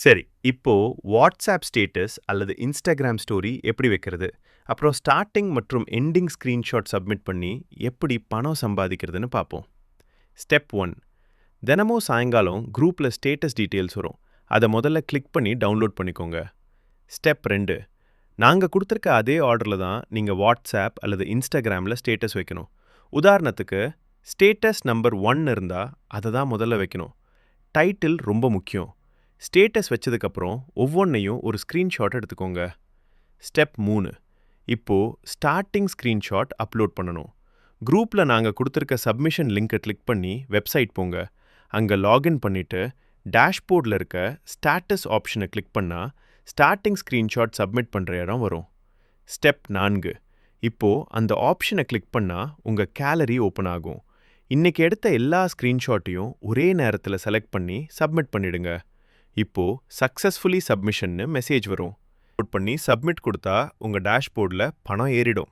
சரி, இப்போ WhatsApp status அல்லது இன்ஸ்டாகிராம் ஸ்டோரி எப்படி வைக்கிறது? அப்புறம் ஸ்டார்ட்டிங் மற்றும் எண்டிங் ஸ்கிரீன்ஷாட் சப்மிட் பண்ணி எப்படி பணம் சம்பாதிக்கிறதுன்னு பார்ப்போம். ஸ்டெப் 1. தினமும் சாயங்காலம் குரூப்ல ஸ்டேட்டஸ் டீடைல்ஸ் வரும். அதை முதல்ல கிளிக் பண்ணி டவுன்லோட் பண்ணிக்கோங்க. ஸ்டெப் 2. நாங்க கொடுத்துருக்க அதே ஆர்டர்ல தான் நீங்க வாட்ஸ்அப் அல்லது இன்ஸ்டாகிராம்ல ஸ்டேட்டஸ் வைக்கணும். உதாரணத்துக்கு ஸ்டேட்டஸ் நம்பர் 1 இருந்தா அதை தான் முதல்ல வைக்கணும். டைட்டில் ரொம்ப முக்கியம். ஸ்டேட்டஸ் வச்சதுக்கப்புறம் ஒவ்வொன்றையும் ஒரு ஸ்க்ரீன்ஷாட் எடுத்துக்கோங்க. ஸ்டெப் 3. இப்போ ஸ்டார்டிங் ஸ்க்ரீன்ஷாட் அப்லோட் பண்ணணும். குரூப்பில் நாங்கள் கொடுத்துருக்க சப்மிஷன் லிங்கை கிளிக் பண்ணி வெப்சைட் போங்க. அங்கே லாகின் பண்ணிவிட்டு டேஷ்போர்டில் இருக்க ஸ்டேட்டஸ் ஆப்ஷனை கிளிக் பண்ணால் ஸ்டார்டிங் ஸ்க்ரீன்ஷாட் சப்மிட் பண்ணுற இடம் வரும். ஸ்டெப் 4. இப்போ அந்த ஆப்ஷனை கிளிக் பண்ணால் உங்கள் கேலரி ஓப்பன் ஆகும். இன்னைக்கு எடுத்த எல்லா ஸ்க்ரீன்ஷாட்டையும் ஒரே நேரத்தில் செலக்ட் பண்ணி சப்மிட் பண்ணிடுங்க. இப்போ சக்ஸஸ்ஃபுல்லி சப்மிஷன்னு மெசேஜ் வரும். அப்லோட் பண்ணி சப்மிட் கொடுத்தா உங்கள் டேஷ்போர்டில் பணம் ஏறிடும்.